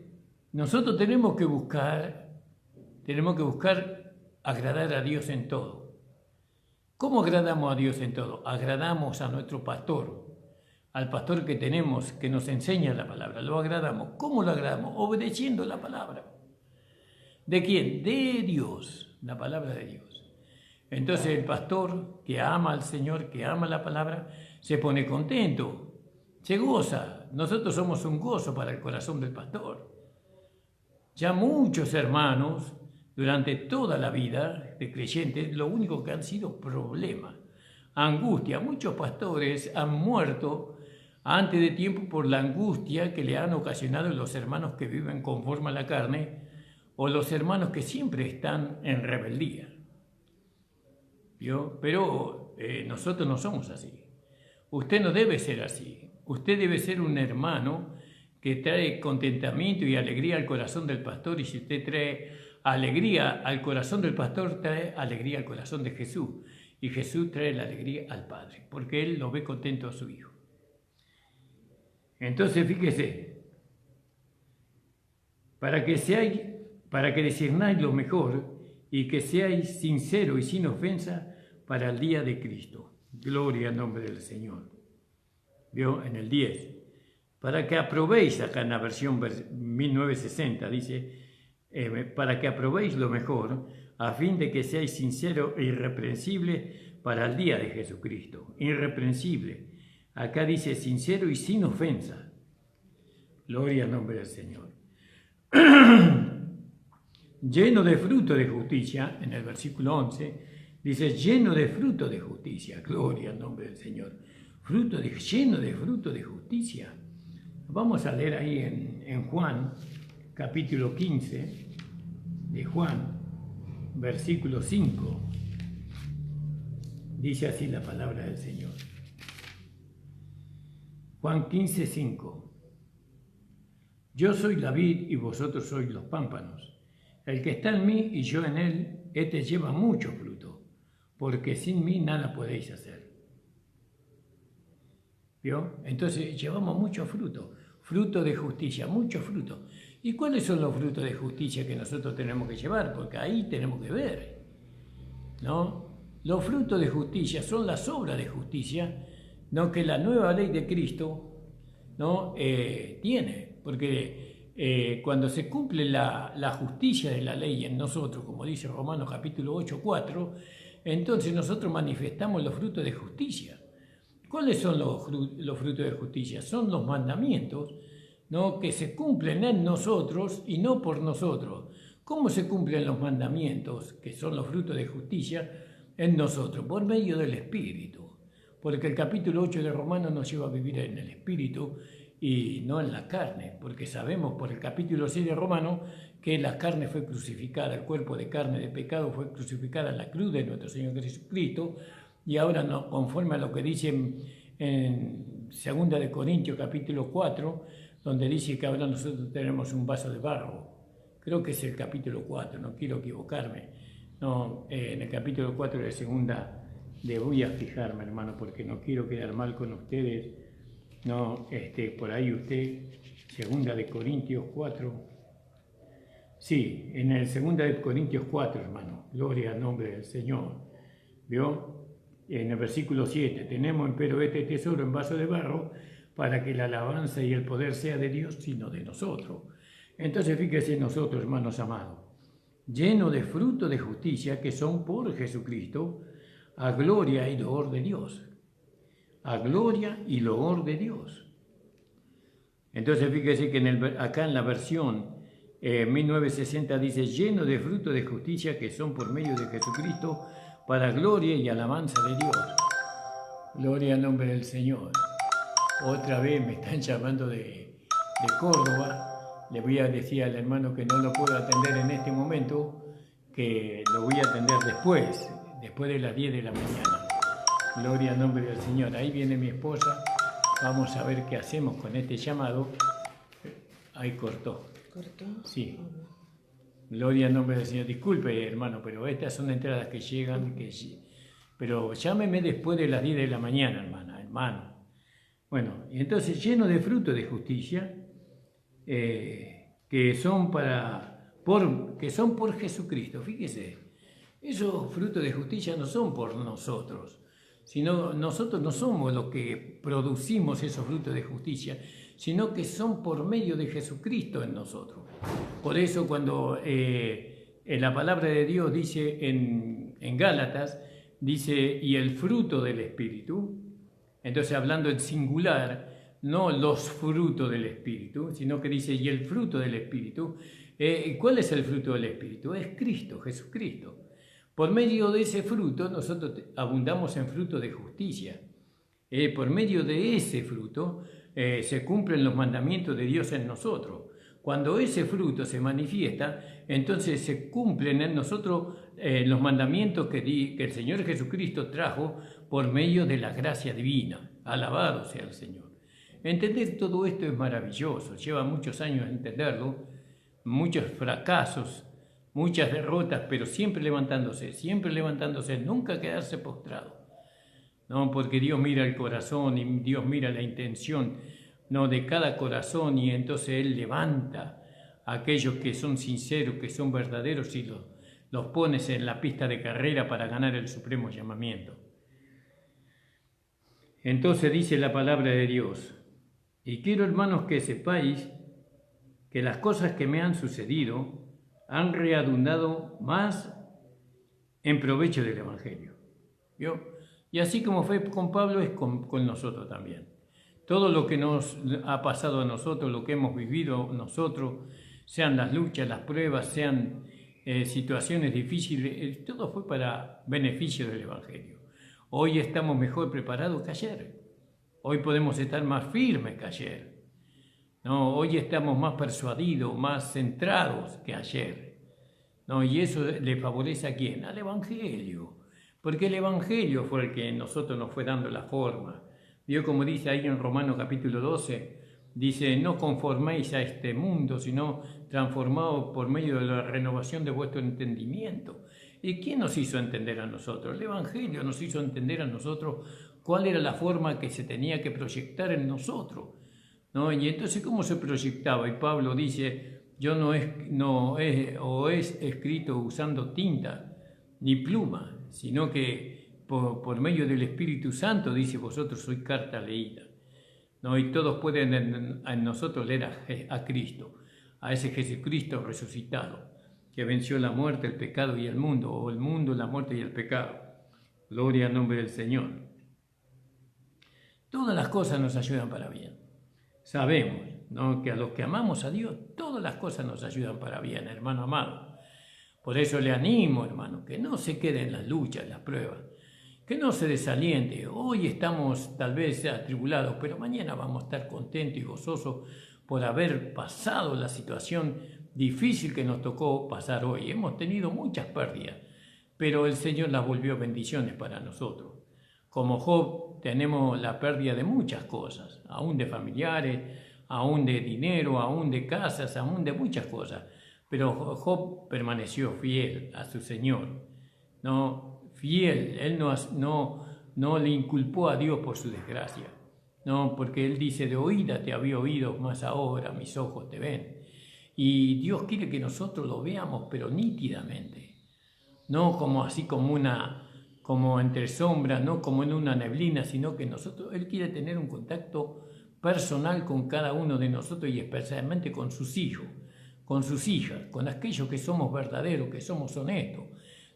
A: nosotros tenemos que buscar agradar a Dios en todo. ¿Cómo agradamos a Dios en todo? Agradamos a nuestro pastor, al pastor que tenemos, que nos enseña la palabra. Lo agradamos. ¿Cómo lo agradamos? Obedeciendo la palabra. ¿De quién? De Dios, la palabra de Dios. Entonces el pastor que ama al Señor, que ama la palabra, se pone contento, se goza. Nosotros somos un gozo para el corazón del pastor. Ya muchos hermanos, durante toda la vida de creyentes, lo único que han sido problemas, angustia. Muchos pastores han muerto antes de tiempo por la angustia que le han ocasionado los hermanos que viven conforme a la carne, o los hermanos que siempre están en rebeldía. ¿Vio? Pero nosotros no somos así. Usted no debe ser así. Usted debe ser un hermano que trae contentamiento y alegría al corazón del pastor, y si usted trae alegría al corazón del pastor, trae alegría al corazón de Jesús, y Jesús trae la alegría al Padre, porque Él lo ve contento a su Hijo. Entonces, fíjese, para que discernáis lo mejor y que seáis sinceros y sin ofensa para el día de Cristo. Gloria al nombre del Señor. ¿Vio? En el 10. Para que aprobéis, acá en la versión 1960, dice, para que aprobéis lo mejor, a fin de que seáis sinceros e irreprensibles para el día de Jesucristo. Irreprensible. Acá dice sincero y sin ofensa. Gloria al nombre del Señor. Lleno de fruto de justicia, en el versículo 11, dice lleno de fruto de justicia. Gloria al nombre del Señor. Lleno de fruto de justicia. Vamos a leer ahí en Juan, capítulo 15, de Juan, versículo 5. Dice así la palabra del Señor. Juan 15, 5. Yo soy la vid y vosotros sois los pámpanos. El que está en mí y yo en él, éste lleva mucho fruto, porque sin mí nada podéis hacer. ¿Vio? Entonces llevamos mucho fruto, fruto de justicia, mucho fruto. ¿Y cuáles son los frutos de justicia que nosotros tenemos que llevar? Porque ahí tenemos que ver, ¿no? Los frutos de justicia son las obras de justicia, ¿no? Que la nueva ley de Cristo, ¿no? Tiene, porque cuando se cumple la justicia de la ley en nosotros, como dice Romanos capítulo 8, 4, entonces nosotros manifestamos los frutos de justicia. ¿Cuáles son los frutos de justicia? Son los mandamientos, ¿no? Que se cumplen en nosotros y no por nosotros. ¿Cómo se cumplen los mandamientos, que son los frutos de justicia, en nosotros? Por medio del Espíritu. Porque el capítulo 8 de Romanos nos lleva a vivir en el Espíritu y no en la carne, porque sabemos por el capítulo 6 de Romanos que la carne fue crucificada, el cuerpo de carne de pecado fue crucificada en la cruz de nuestro Señor Jesucristo, y ahora no, conforme a lo que dice en 2 de Corintios capítulo 4, donde dice que ahora nosotros tenemos un vaso de barro. Creo que es el capítulo 4, no quiero equivocarme. No, en el capítulo 4 de segunda le voy a fijarme, hermano, porque no quiero quedar mal con ustedes. No, por ahí usted, 2 de Corintios 4. Sí, en el 2 de Corintios 4, hermano. Gloria al nombre del Señor. ¿Vio? En el versículo 7, tenemos empero este tesoro en vaso de barro para que la alabanza y el poder sea de Dios, sino de nosotros. Entonces fíjese nosotros, hermanos amados, llenos de fruto de justicia que son por Jesucristo, a gloria y loor de Dios. A gloria y loor de Dios. Entonces fíjese que acá en la versión 1960 dice, lleno de fruto de justicia que son por medio de Jesucristo, para gloria y alabanza de Dios. Gloria al nombre del Señor. Otra vez me están llamando de Córdoba. Le voy a decir al hermano que no lo puedo atender en este momento, que lo voy a atender después de las 10 de la mañana. Gloria al nombre del Señor. Ahí viene mi esposa. Vamos a ver qué hacemos con este llamado. Ahí cortó.
B: ¿Cortó?
A: Sí. Gloria al nombre del Señor. Disculpe, hermano, pero estas son entradas que llegan. Pero llámeme después de las 10 de la mañana, hermano. Bueno, y entonces lleno de fruto de justicia, que son por Jesucristo. Fíjese, esos frutos de justicia no son por nosotros, sino nosotros no somos los que producimos esos frutos de justicia, sino que son por medio de Jesucristo en nosotros. Por eso cuando en la palabra de Dios dice en Gálatas, dice, y el fruto del Espíritu, entonces hablando en singular, no los frutos del Espíritu, sino que dice, y el fruto del Espíritu. ¿Cuál es el fruto del Espíritu? Es Cristo, Jesucristo. Por medio de ese fruto nosotros abundamos en fruto de justicia. Por medio de ese fruto se cumplen los mandamientos de Dios en nosotros. Cuando ese fruto se manifiesta, entonces se cumplen en nosotros los mandamientos que el Señor Jesucristo trajo por medio de la gracia divina. Alabado sea el Señor. Entender todo esto es maravilloso. Lleva muchos años entenderlo, muchos fracasos, muchas derrotas, pero siempre levantándose, nunca quedarse postrado. No, porque Dios mira el corazón y Dios mira la intención. no de cada corazón, y entonces Él levanta a aquellos que son sinceros, que son verdaderos, y los pones en la pista de carrera para ganar el supremo llamamiento. Entonces dice la palabra de Dios: y quiero, hermanos, que sepáis que las cosas que me han sucedido han redundado más en provecho del Evangelio. ¿Vio? Y así como fue con Pablo, es con nosotros también. Todo lo que nos ha pasado a nosotros, lo que hemos vivido nosotros, sean las luchas, las pruebas, sean situaciones difíciles, todo fue para beneficio del Evangelio. Hoy estamos mejor preparados que ayer. Hoy podemos estar más firmes que ayer. No, hoy estamos más persuadidos, más centrados que ayer. No, y eso le favorece ¿a quién? Al Evangelio. Porque el Evangelio fue el que a nosotros nos fue dando la forma. Vio como dice ahí en Romanos capítulo 12, dice: no conforméis a este mundo, sino transformados por medio de la renovación de vuestro entendimiento. ¿Y quién nos hizo entender a nosotros? El Evangelio nos hizo entender a nosotros cuál era la forma que se tenía que proyectar en nosotros, ¿no? Y entonces, ¿cómo se proyectaba? Y Pablo dice: yo no es escrito usando tinta ni pluma, sino que por medio del Espíritu Santo, dice: vosotros sois carta leída, ¿no? Y todos pueden en nosotros leer a Cristo, a ese Jesucristo resucitado, que venció la muerte, el pecado y el mundo, o el mundo, la muerte y el pecado. Gloria al nombre del Señor. Todas las cosas nos ayudan para bien. Sabemos, ¿no?, que a los que amamos a Dios, todas las cosas nos ayudan para bien, hermano amado. Por eso le animo, hermano, que no se quede en las luchas, en las pruebas, que no se desaliente. Hoy estamos tal vez atribulados, pero mañana vamos a estar contentos y gozosos por haber pasado la situación difícil que nos tocó pasar hoy. Hemos tenido muchas pérdidas, pero el Señor las volvió bendiciones para nosotros. Como Job, tenemos la pérdida de muchas cosas, aún de familiares, aún de dinero, aún de casas, aún de muchas cosas. Pero Job permaneció fiel a su Señor, no fiel. Él no le inculpó a Dios por su desgracia, no, porque él dice: de oída te había oído, mas ahora mis ojos te ven. Y Dios quiere que nosotros lo veamos, pero nítidamente, no como así como entre sombras, no como en una neblina, sino que Él quiere tener un contacto personal con cada uno de nosotros, y especialmente con sus hijos, con sus hijas, con aquellos que somos verdaderos, que somos honestos,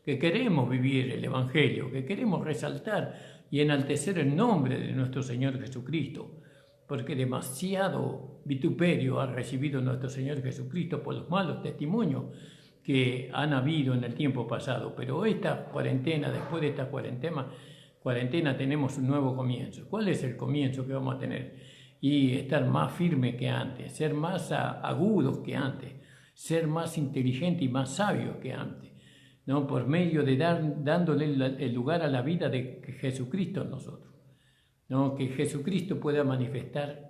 A: que queremos vivir el Evangelio, que queremos resaltar y enaltecer el nombre de nuestro Señor Jesucristo, porque demasiado vituperio ha recibido nuestro Señor Jesucristo por los malos testimonios que han habido en el tiempo pasado. Pero esta cuarentena, después de esta cuarentena tenemos un nuevo comienzo. ¿Cuál es el comienzo que vamos a tener? Y estar más firme que antes, ser más agudos que antes, ser más inteligentes y más sabios que antes, ¿no? Por medio de dándole el lugar a la vida de Jesucristo en nosotros, ¿no? Que Jesucristo pueda manifestar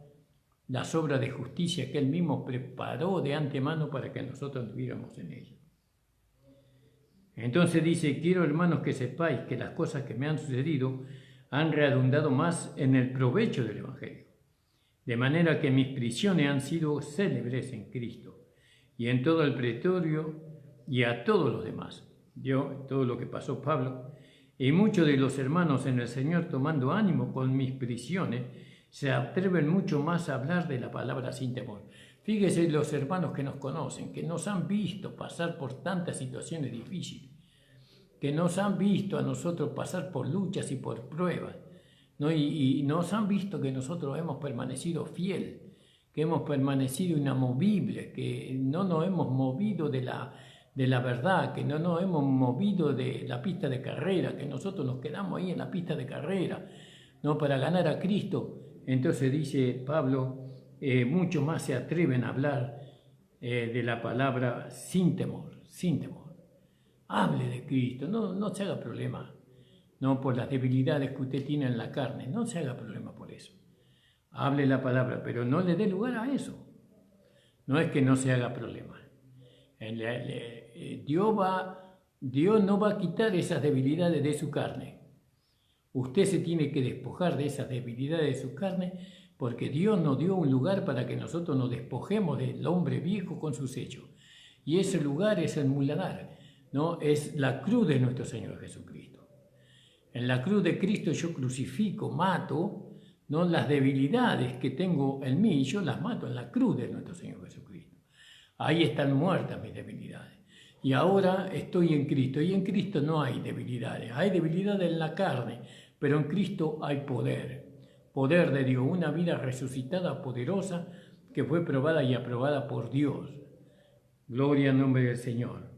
A: las obras de justicia que Él mismo preparó de antemano para que nosotros anduviéramos en ellas. Entonces dice: quiero, hermanos, que sepáis que las cosas que me han sucedido han redundado más en el provecho del Evangelio, de manera que mis prisiones han sido célebres en Cristo y en todo el pretorio y a todos los demás. Yo, todo lo que pasó Pablo, y muchos de los hermanos en el Señor, tomando ánimo con mis prisiones, se atreven mucho más a hablar de la palabra sin temor. Fíjese los hermanos que nos conocen, que nos han visto pasar por tantas situaciones difíciles, que nos han visto a nosotros pasar por luchas y por pruebas, ¿no? Y nos han visto que nosotros hemos permanecido fiel, que hemos permanecido inamovibles, que no nos hemos movido de la verdad, que no nos hemos movido de la pista de carrera, que nosotros nos quedamos ahí en la pista de carrera, ¿no?, para ganar a Cristo. Entonces dice Pablo: muchos más se atreven a hablar de la palabra sin temor, sin temor. Hable de Cristo, no se haga problema, no por las debilidades que usted tiene en la carne, no se haga problema por eso. Hable la palabra, pero no le dé lugar a eso. No es que no se haga problema. Dios no va a quitar esas debilidades de su carne. Usted se tiene que despojar de esas debilidades de su carne porque Dios nos dio un lugar para que nosotros nos despojemos del hombre viejo con sus hechos. Y ese lugar es el muladar, ¿no? Es la cruz de nuestro Señor Jesucristo. En la cruz de Cristo yo crucifico, mato, ¿no? Las debilidades que tengo en mí, yo las mato en la cruz de nuestro Señor Jesucristo. Ahí están muertas mis debilidades. Y ahora estoy en Cristo, y en Cristo no hay debilidades. Hay debilidades en la carne, pero en Cristo hay poder. Poder de Dios, una vida resucitada, poderosa, que fue probada y aprobada por Dios. Gloria al nombre del Señor.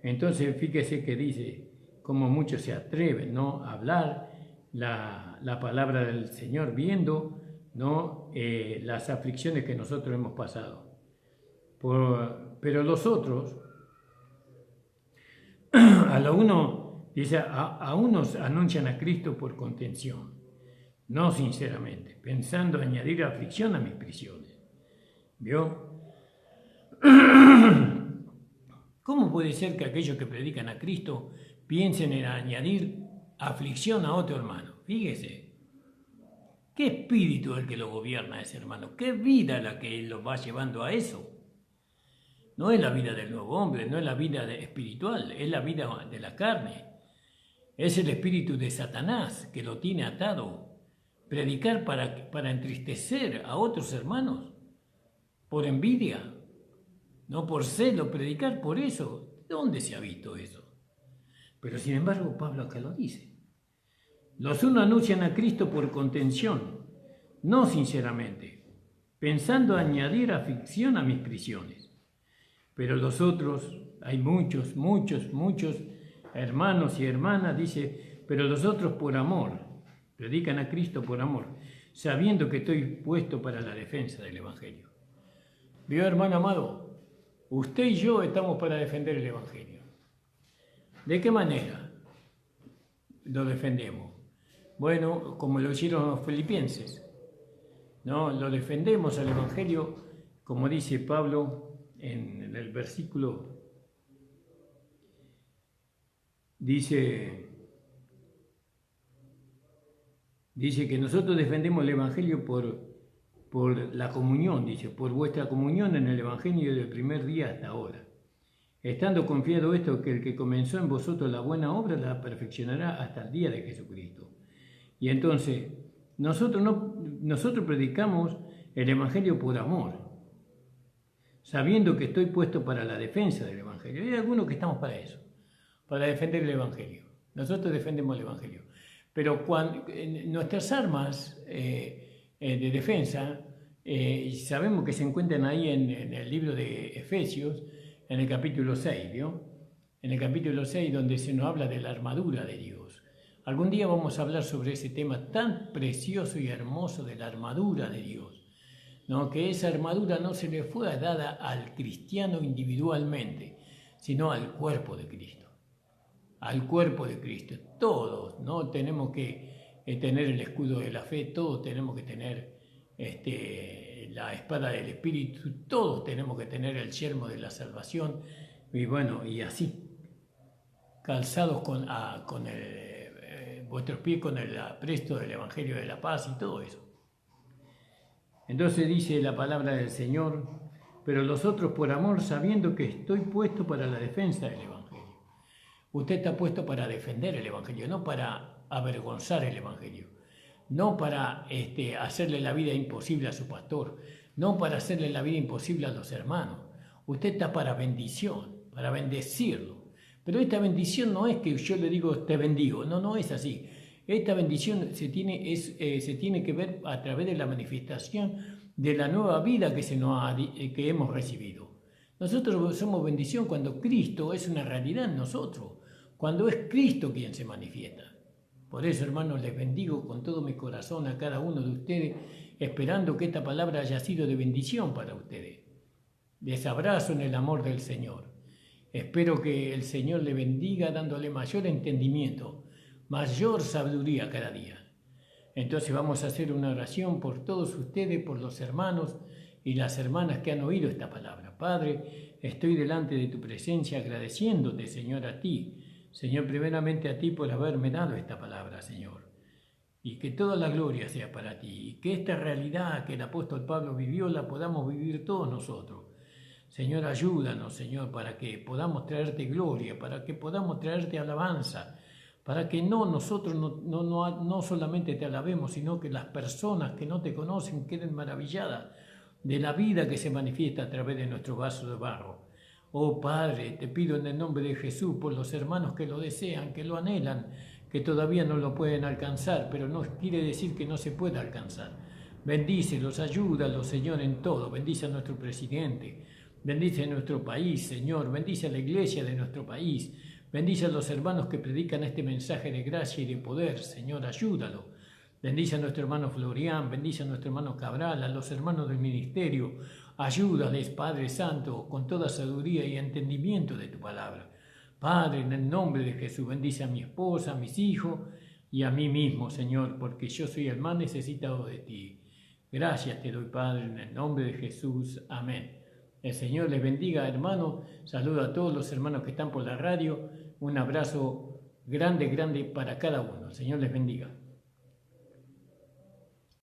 A: Entonces, fíjese que dice, como muchos se atreven, ¿no?, a hablar la palabra del Señor, viendo, ¿no?, las aflicciones que nosotros hemos pasado. Pero los otros, a unos anuncian a Cristo por contención, no sinceramente, pensando añadir aflicción a mis prisiones. ¿Vio? ¿Cómo puede ser que aquellos que predican a Cristo piensen en añadir aflicción a otro hermano? Fíjese, ¿qué espíritu es el que lo gobierna a ese hermano? ¿Qué vida es la que lo va llevando a eso? No es la vida del nuevo hombre, no es la vida espiritual, es la vida de la carne. Es el espíritu de Satanás que lo tiene atado. Predicar para entristecer a otros hermanos, por envidia, no por celo, predicar por eso. ¿Dónde se ha visto eso? Pero sin embargo Pablo acá lo dice. Los unos anuncian a Cristo por contención, no sinceramente, pensando añadir aflicción a mis prisiones. Pero los otros, hay muchos hermanos y hermanas, dice, pero los otros por amor, predican a Cristo por amor, sabiendo que estoy puesto para la defensa del Evangelio. ¿Vio, hermano amado? Usted y yo estamos para defender el Evangelio. ¿De qué manera lo defendemos? Bueno, como lo hicieron los filipenses, ¿no? Lo defendemos al Evangelio, como dice Pablo en el versículo, dice que nosotros defendemos el Evangelio por la comunión, dice, por vuestra comunión en el Evangelio del primer día hasta ahora. Estando confiado esto, que el que comenzó en vosotros la buena obra la perfeccionará hasta el día de Jesucristo. Y entonces, nosotros predicamos el Evangelio por amor, sabiendo que estoy puesto para la defensa del Evangelio. Hay algunos que estamos para eso, para defender el Evangelio. Nosotros defendemos el Evangelio. Pero nuestras armas de defensa, sabemos que se encuentran ahí en el libro de Efesios, en el capítulo 6, ¿vio? En el capítulo 6, donde se nos habla de la armadura de Dios. Algún día vamos a hablar sobre ese tema tan precioso y hermoso de la armadura de Dios, ¿no? Que esa armadura no se le fue dada al cristiano individualmente, sino al cuerpo de Cristo. Al cuerpo de Cristo. Todos, ¿no? Tenemos que tener el escudo de la fe, todos tenemos que tener la espada del Espíritu, todos tenemos que tener el yelmo de la salvación, y bueno, y así, calzados con vuestros pies con el apresto del Evangelio de la paz y todo eso. Entonces dice la palabra del Señor, pero los otros por amor, sabiendo que estoy puesto para la defensa del Evangelio. Usted está puesto para defender el Evangelio, no para avergonzar el Evangelio, no para hacerle la vida imposible a su pastor, no para hacerle la vida imposible a los hermanos. Usted está para bendición, para bendecirlo. Pero esta bendición no es que yo le digo te bendigo, no es así. Esta bendición se tiene que ver a través de la manifestación de la nueva vida que hemos recibido. Nosotros somos bendición cuando Cristo es una realidad en nosotros, cuando es Cristo quien se manifiesta. Por eso, hermanos, les bendigo con todo mi corazón a cada uno de ustedes, esperando que esta palabra haya sido de bendición para ustedes. Les abrazo en el amor del Señor. Espero que el Señor le bendiga dándole mayor entendimiento, mayor sabiduría cada día. Entonces vamos a hacer una oración por todos ustedes, por los hermanos y las hermanas que han oído esta palabra. Padre, estoy delante de tu presencia agradeciéndote, Señor, a ti. Señor, primeramente a ti por haberme dado esta palabra, Señor. y que toda la gloria sea para ti, y que esta realidad que el apóstol Pablo vivió la podamos vivir todos nosotros. Señor, ayúdanos, Señor, para que podamos traerte gloria, para que podamos traerte alabanza, para que nosotros no solamente te alabemos, sino que las personas que no te conocen queden maravilladas de la vida que se manifiesta a través de nuestro vaso de barro. Oh Padre, te pido en el nombre de Jesús por los hermanos que lo desean, que lo anhelan, que todavía no lo pueden alcanzar, pero no quiere decir que no se pueda alcanzar. Bendícelos, ayúdalos, Señor, en todo. Bendice a nuestro presidente, bendice a nuestro país, Señor, bendice a la iglesia de nuestro país, bendice a los hermanos que predican este mensaje de gracia y de poder, Señor, ayúdalo. Bendice a nuestro hermano Florian, bendice a nuestro hermano Cabral, a los hermanos del ministerio. Ayúdales, Padre Santo, con toda sabiduría y entendimiento de tu palabra. Padre, en el nombre de Jesús, bendice a mi esposa, a mis hijos y a mí mismo, Señor, porque yo soy el más necesitado de ti. Gracias te doy, Padre, en el nombre de Jesús. Amén. El Señor les bendiga, hermano. Saludo a todos los hermanos que están por la radio. Un abrazo grande, grande para cada uno. El Señor les bendiga.